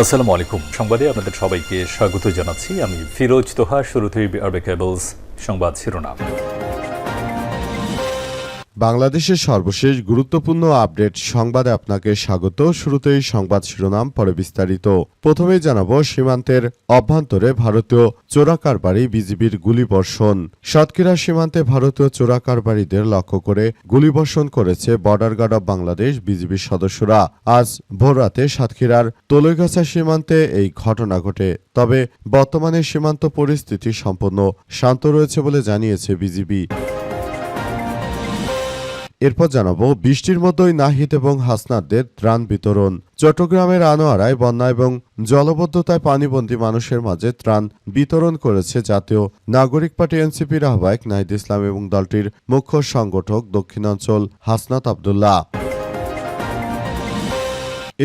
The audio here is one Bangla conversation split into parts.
আসসালামু আলাইকুম। সংবাদে আপনাদের সবাইকে স্বাগত জানাচ্ছি। আমি ফিরোজ তোহা। শুরুতেই আরবে কেবলস সংবাদ শিরোনাম। বাংলাদেশের সর্বশেষ গুরুত্বপূর্ণ আপডেট সংবাদে আপনাকে স্বাগত। শুরুতেই সংবাদ শিরোনাম, পরে বিস্তারিত। প্রথমেই জানাবো সীমান্তের অভ্যন্তরে ভারতীয় চোরাকারবারি, বিজিবির গুলিবর্ষণ। সাতক্ষীরা সীমান্তে ভারতীয় চোরাকারবারিদের লক্ষ্য করে গুলিবর্ষণ করেছে বর্ডার গার্ড অব বাংলাদেশ বিজিবির সদস্যরা। আজ ভোররাতে সাতক্ষীরার তলৈগাছা সীমান্তে এই ঘটনা ঘটে। তবে বর্তমানে সীমান্ত পরিস্থিতি সম্পূর্ণ শান্ত রয়েছে বলে জানিয়েছে বিজিবি। এরপর জানাবো বৃষ্টির মতোই নাহিদ এবং হাসনাতদের ত্রাণ বিতরণ। চট্টগ্রামের আনোয়ারায় বন্যা এবং জলবদ্ধতায় পানিবন্দী মানুষের মাঝে ত্রাণ বিতরণ করেছে জাতীয় নাগরিক পার্টি এনসিপির আহ্বায়ক নাহিদ ইসলাম এবং দলটির মুখ্য সংগঠক দক্ষিণাঞ্চল হাসনাত আবদুল্লাহ।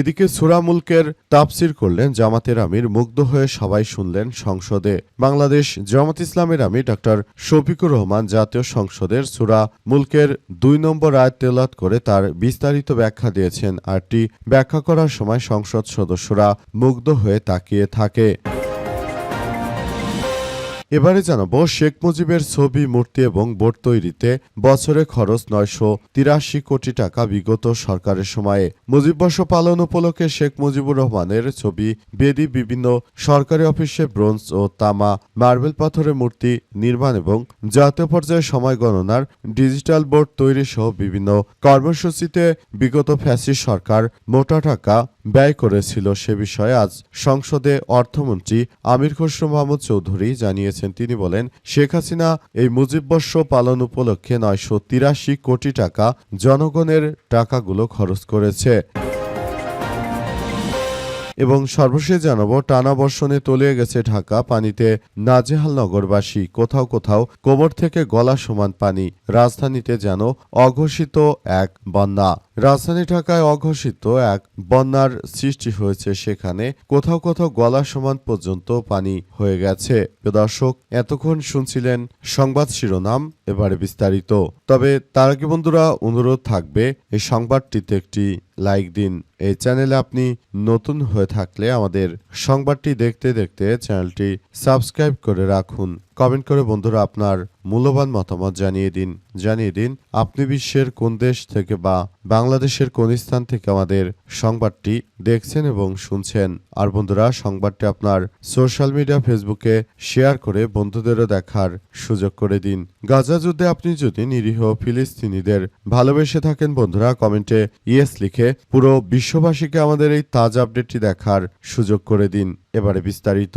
এদিকে সূরা মুলকের তাফসির করলেন জামাতের আমির। মুগ্ধ হয়ে সবাই শুনলেন সংসদে। বাংলাদেশ জামাত ইসলামের আমির ডক্টর শফিকুর রহমান জাতীয় সংসদের সূরা মুলকের ২ নম্বর আয়াত তেলাওয়াত করে তার বিস্তারিত ব্যাখ্যা দিয়েছেন। আয়াতটি ব্যাখ্যা করার সময় সংসদ সদস্যরা মুগ্ধ হয়ে তাকিয়ে থাকে। এবারে জানাবো শেখ মুজিবের ছবি, মূর্তি এবং বোর্ড তৈরিতে বছরে খরচ ৯৮৩ কোটি টাকা বিগত সরকারের সময়ে। মুজিববর্ষ পালন উপলক্ষে শেখ মুজিবুর রহমানের ছবি, বেদি, বিভিন্ন সরকারি অফিসে ব্রোঞ্জ ও তামা মার্বেল পাথরের মূর্তি নির্মাণ এবং জাতীয় পর্যায়ে সময় গণনার ডিজিটাল বোর্ড তৈরি সহ বিভিন্ন কর্মসূচিতে বিগত ফ্যাসিস্ট সরকার মোটা টাকা ব্যয় করেছিল। সে বিষয়ে আজ সংসদে অর্থমন্ত্রী আমির খসরু মাহমুদ চৌধুরী জানিয়েছেন। তিনি বলেন, শেখ হাসিনা এই মুজিববর্ষ পালন উপলক্ষে ৯৮৩ কোটি টাকা জনগণের টাকাগুলো খরচ করেছে। এবং সর্বশেষ জানাবো টানা বর্ষণে তলিয়ে গেছে ঢাকা, পানিতে নাজেহাল নগরবাসী। কোথাও কোথাও কোমর থেকে গলা সমান পানি। রাজধানীতে যেন অঘোষিত এক বন্যা। রাজধানী ঢাকায় অঘোষিত এক বন্যার সৃষ্টি হয়েছে। সেখানে কোথাও কোথাও গলা সমান পর্যন্ত পানি হয়ে গেছে। দর্শক, এতক্ষণ শুনছিলেন সংবাদ শিরোনাম, এবারে বিস্তারিত। তবে তার আগে বন্ধুরা, অনুরোধ থাকবে এই সংবাদটিতে একটি লাইক দিন। এই চ্যানেলে আপনি নতুন হয়ে থাকলে আমাদের সংবাদটি দেখতে দেখতে চ্যানেলটি সাবস্ক্রাইব করে রাখুন। কমেন্ট করে বন্ধুরা আপনার মূল্যবান মতামত জানিয়ে দিন আপনি বিশ্বের কোন দেশ থেকে বা বাংলাদেশের কোন স্থান থেকে আমাদের সংবাদটি দেখছেন এবং শুনছেন। আর বন্ধুরা, সংবাদটি আপনার সোশ্যাল মিডিয়া ফেসবুকে শেয়ার করে বন্ধুদেরও দেখার সুযোগ করে দিন। গাজা যুদ্ধে আপনি যদি নিরীহ ফিলিস্তিনিদের ভালোবেসে থাকেন বন্ধুরা, কমেন্টে ইয়েস লিখে পুরো বিশ্ববাসীকে আমাদের এই তাজা আপডেটটি দেখার সুযোগ করে দিন। এবারে বিস্তারিত।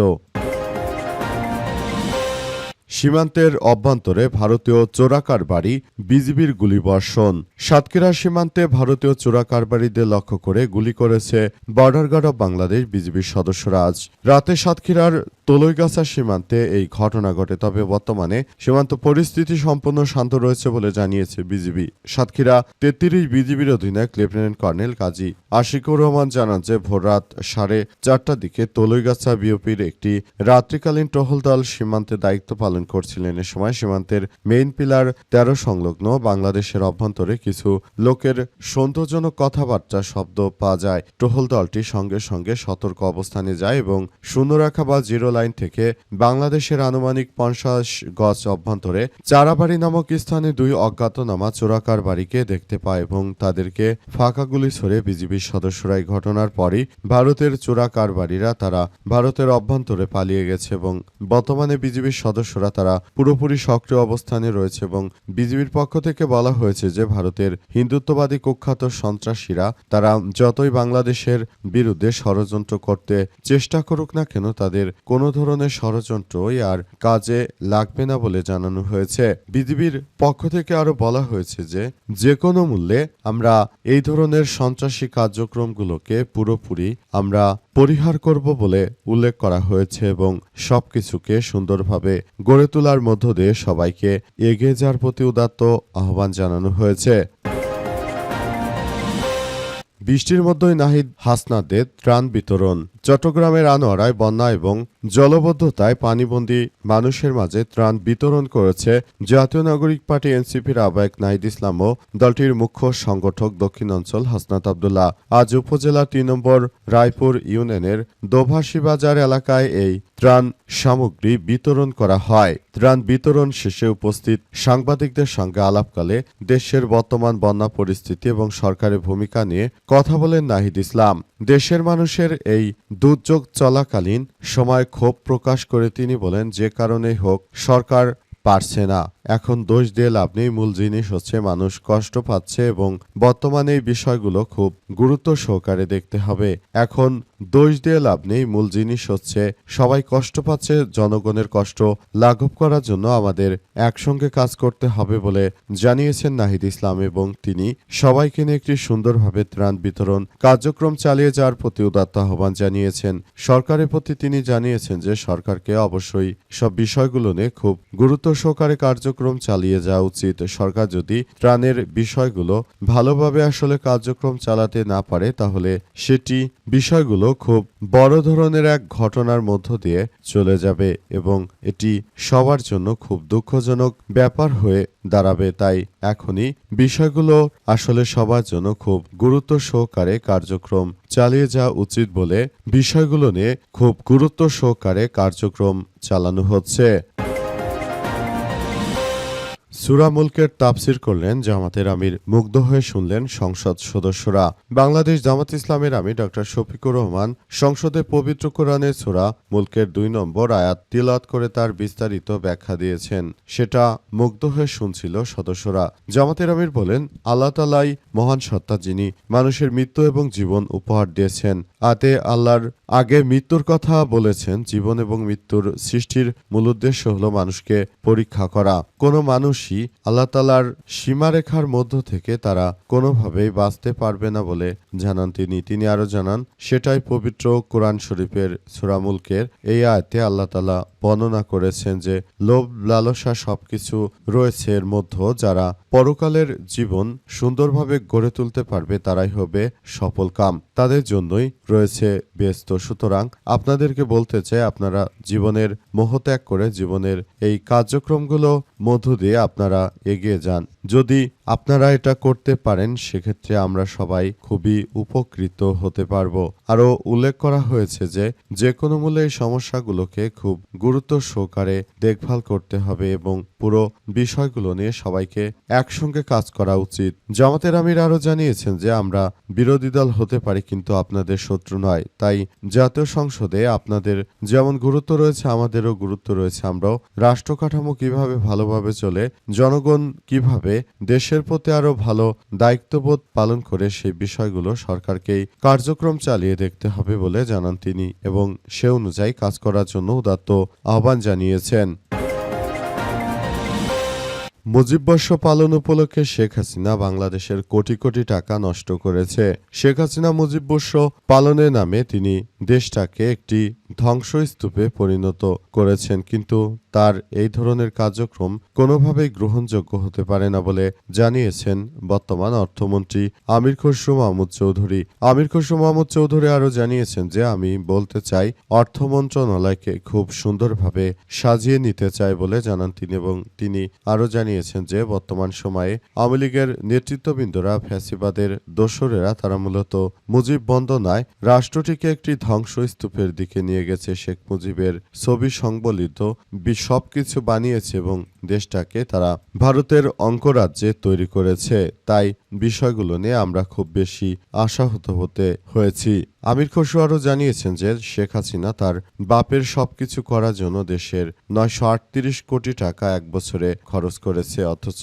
সীমান্তের অভ্যন্তরে ভারতীয় চোরাকারবারি, বিজিবির গুলিবর্ষণ। সাতক্ষীরা সীমান্তে ভারতীয় চোরাকারবারিদের লক্ষ্য করে গুলি করেছে বর্ডার গার্ড অব বাংলাদেশ বিজিবির সদস্যরা। আজ রাতে সাতক্ষীরার তলৈগাছা সীমান্তে এই ঘটনা ঘটে। তবে বর্তমানে সীমান্ত পরিস্থিতি সম্পূর্ণ শান্ত রয়েছে বলে জানিয়েছে বিজিবি। সাতক্ষীরা ৩৩ বিজিবির অধিনায়ক লেফটেন্যান্ট কর্নেল কাজী আশিকুর রহমান জানান যে ভোররাত ৪:৩০টার দিকে তলৈগাছা বিওপির একটি রাত্রিকালীন টহল দল সীমান্তে দায়িত্ব পালন করছিলেন। এ সময় সীমান্তের মেইন পিলার ১৩ সংলগ্ন বাংলাদেশের অভ্যন্তরে কিছু লোকের সন্দেহজনক কথাবার্তা শব্দ পাওয়া যায়। টহল দলটি সঙ্গে সঙ্গে সতর্ক অবস্থানে যায় এবং শূন্যরেখা বা জিরো লাইন থেকে বাংলাদেশের আনুমানিক ৫০ গজ অভ্যন্তরে চারাবাড়ি নামক স্থানে ২ অজ্ঞাতনামা চোরাকারবারিকে দেখতে পায় এবং তাদেরকে ফাঁকা গুলি ছড়ে বিজিবির সদস্যরা। এই ঘটনার পরই ভারতের চোরাকারবারিরা তারা ভারতের অভ্যন্তরে পালিয়ে গেছে এবং বর্তমানে বিজিবির সদস্যরা তারা পুরোপুরি সক্রিয় অবস্থানে রয়েছে এবং বিজিবির পক্ষ থেকে বলা হয়েছে যে ভারতের হিন্দুত্ববাদী কুখ্যাত সন্ত্রাসীরা তারা যতই বাংলাদেশের বিরুদ্ধে ষড়যন্ত্র করতে চেষ্টা করুক না কেন, তাদের কোনো ধরনের ষড়যন্ত্রই আর কাজে লাগবে না বলে জানানো হয়েছে। বিজিবির পক্ষ থেকে আরো বলা হয়েছে যে কোনো মূল্যে আমরা এই ধরনের সন্ত্রাসী কার্যক্রমগুলোকে পুরোপুরি আমরা পরিহার করব বলে উল্লেখ করা হয়েছে এবং সবকিছুকে সুন্দরভাবে গড়ে তোলার মধ্য দিয়ে সবাইকে এগিয়ে যাওয়ার প্রতি উদাত্ত আহ্বান জানানো হয়েছে। বৃষ্টির মধ্যেই নাহিদ হাসনাতদের ত্রাণ বিতরণ। চট্টগ্রামের আনোয়ারায় বন্যা এবং জলবদ্ধতায় পানিবন্দী মানুষের মাঝে ত্রাণ বিতরণ করেছে জাতীয় নাগরিক পার্টি এনসিপির আহ্বায়ক নাহিদ ইসলাম ও দলটির মুখ্য সংগঠক দক্ষিণাঞ্চল হাসনাত আব্দুল্লাহ। আজ উপজেলা ৩ নম্বর রায়পুর ইউনিয়নের দোভাষী বাজার এলাকায় এই ত্রাণ সামগ্রী বিতরণ করা হয়। ত্রাণ বিতরণ শেষে উপস্থিত সাংবাদিকদের সঙ্গে আলাপকালে দেশের বর্তমান বন্যা পরিস্থিতি এবং সরকারের ভূমিকা নিয়ে কথা বলেন নাহিদ ইসলাম। দেশের মানুষের এই দুর্যোগ চলাকালীন সময় ক্ষোভ প্রকাশ করে তিনি বলেন, যে কারণেই হোক সরকার পারছে না। এখন দোষ দিয়ে লাভ নেই। মূল জিনিস হচ্ছে মানুষ কষ্ট পাচ্ছে এবং বর্তমানে এই বিষয়গুলো খুব গুরুত্ব সহকারে দেখতে হবে। এখন দোষ দিয়ে লাভ নেই। মূল জিনিস হচ্ছে সবাই কষ্ট পাচ্ছে, জনগণের কষ্ট লাঘব করার জন্য আমাদের একসঙ্গে কাজ করতে হবে বলে জানিয়েছেন নাহিদ ইসলাম এবং তিনি সবাইকে নিয়ে একটি সুন্দরভাবে ত্রাণ বিতরণ কার্যক্রম চালিয়ে যাওয়ার প্রতি উদাত্ত আহ্বান জানিয়েছেন। সরকারের প্রতি তিনি জানিয়েছেন যে সরকারকে অবশ্যই সব বিষয়গুলো নিয়ে খুব গুরুত্ব সহকারে কার্যক্রম চালিয়ে যাওয়া উচিত। সরকার যদি ত্রাণের বিষয়গুলো ভালোভাবে আসলে কার্যক্রম চালাতে না পারে তাহলে সেটি বিষয়গুলো খুব বড় ধরনের এক ঘটনার মধ্য দিয়ে চলে যাবে এবং এটি সবার জন্য খুব দুঃখজনক ব্যাপার হয়ে দাঁড়াবে। তাই এখনই বিষয়গুলো আসলে সবার জন্য খুব গুরুত্ব সহকারে কার্যক্রম চালিয়ে যাওয়া উচিত বলে বিষয়গুলো নিয়ে খুব গুরুত্ব সহকারে কার্যক্রম চালানো হচ্ছে। সূরা মুলকের তাফসির করলেন জামাতের আমির। মুগ্ধ হয়ে শুনলেন সংসদ সদস্যরা। বাংলাদেশ জামাত ইসলামের আমির ডক্টর শফিকুর রহমান সংসদে পবিত্র কোরআনের সূরা মুলকের ২ নম্বর আয়াত তিলাওয়াত করে তার বিস্তারিত ব্যাখ্যা দিয়েছেন। সেটা মুগ্ধ হয়ে শুনছিল সদস্যরা। জামাতের আমির বলেন, আল্লাহ তাআলাই মহান সত্তা, যিনি মানুষের মৃত্যু এবং জীবন উপহার দিয়েছেন। আতে আল্লাহর আগে মৃত্যুর কথা বলেছেন। জীবন এবং মৃত্যুর সৃষ্টির মূল উদ্দেশ্য হলো মানুষকে পরীক্ষা করা। কোনো মানুষই আল্লাহ তাআলার সীমারেখার মধ্য থেকে তারা কোনোভাবেই বাঁচতে পারবে না বলে জানান তিনি আরো জানান, সেটাই পবিত্র কোরআন শরীফের সূরা মুলকের এই আয়াতে আল্লাহ তাআলা বর্ণনা করেছেন যে লোভ লালসা সবকিছু রয়েছে এর মধ্যে। যারা পরকালের জীবন সুন্দরভাবে গড়ে তুলতে পারবে তারাই হবে সফলকাম, তাদের জন্যই রয়েছে ব্যস্ত। সুতরাং আপনাদেরকে বলতে চাই, আপনারা জীবনের মোহ ত্যাগ করে জীবনের এই কার্যক্রমগুলো মধ্য দিয়ে আপনারা এগিয়ে যান। যদি আপনারা এটা করতে পারেন সেক্ষেত্রে আমরা সবাই খুবই উপকৃত হতে পারবো। আরও উল্লেখ করা হয়েছে যে কোনো মূল্যে এই সমস্যাগুলোকে খুব গুরুত্ব সহকারে দেখভাল করতে হবে এবং পুরো বিষয়গুলো নিয়ে সবাইকে একসঙ্গে কাজ করা উচিত। জামাতের আমির আরও জানিয়েছেন যে আমরা বিরোধী দল হতে পারি কিন্তু আপনাদের শত্রু নয়। তাই জাতীয় সংসদে আপনাদের যেমন গুরুত্ব রয়েছে আমাদেরও গুরুত্ব রয়েছে। আমরাও রাষ্ট্র কাঠামো কিভাবে ভালোভাবে চলে, জনগণ কিভাবে দেশের প্রতি আরো ভালো দায়িত্ববোধ পালন করে সেই বিষয়গুলো সরকারকেই কার্যক্রম চালিয়ে দেখতে হবে বলে জানান তিনি এবং সে অনুযায়ী কাজ করার জন্য উদাত্ত আহ্বান জানিয়েছেন। মুজিববর্ষ পালন উপলক্ষে শেখ হাসিনা বাংলাদেশের কোটি কোটি টাকা নষ্ট করেছে। শেখ হাসিনা মুজিববর্ষ পালনের নামে তিনি দেশটাকে একটি ধ্বংসস্তূপে পরিণত করেছেন, কিন্তু তার এই ধরনের কার্যক্রম কোনোভাবেই গ্রহণযোগ্য হতে পারে না বলে জানিয়েছেন বর্তমান অর্থমন্ত্রী আমির খসরু মাহমুদ চৌধুরী। আমির খসরু মাহমুদ চৌধুরী আরও জানিয়েছেন যে, আমি বলতে চাই অর্থ মন্ত্রণালয়কে খুব সুন্দরভাবে সাজিয়ে নিতে চাই বলে জানান তিনি এবং তিনি আরও জানিয়েছেন যে বর্তমান সময়ে আওয়ামী লীগের নেতৃত্ববৃন্দরা, ফ্যাসিবাদের দোসরেরা তারা মূলত মুজিব বন্দনায় রাষ্ট্রটিকে একটি ধ্বংসস্তূপের দিকে নিয়ে গেছে। শেখ মুজিবের ছবি সংবলিত সবকিছু বানিয়েছে এবং দেশটাকে তারা ভারতের অঙ্গরাজ্যে তৈরি করেছে। তাই বিষয়গুলো নিয়ে আমরা খুব বেশি আশাহত হতে হয়েছি। আমির খসরু আরও জানিয়েছেন যে শেখ হাসিনা তার বাপের সবকিছু করার জন্য দেশের ৯৩৮ কোটি টাকা এক বছরে খরচ করেছে, অথচ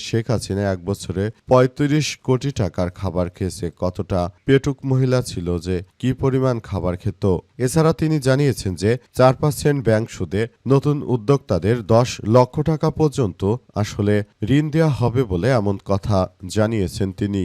শেখ হাসিনা এক বছরে ৩৫ কোটি টাকার খাবার খেয়েছে। কতটা পেটুক মহিলা ছিল যে কি পরিমাণ খাবার খেত। এছাড়া তিনি জানিয়েছেন যে ৪% ব্যাংক সুদে নতুন উদ্যোক্তাদের ১০ লক্ষ টাকা পর্যন্ত আসলে ঋণ দেওয়া হবে বলে এমন কথা জানিয়েছেন তিনি।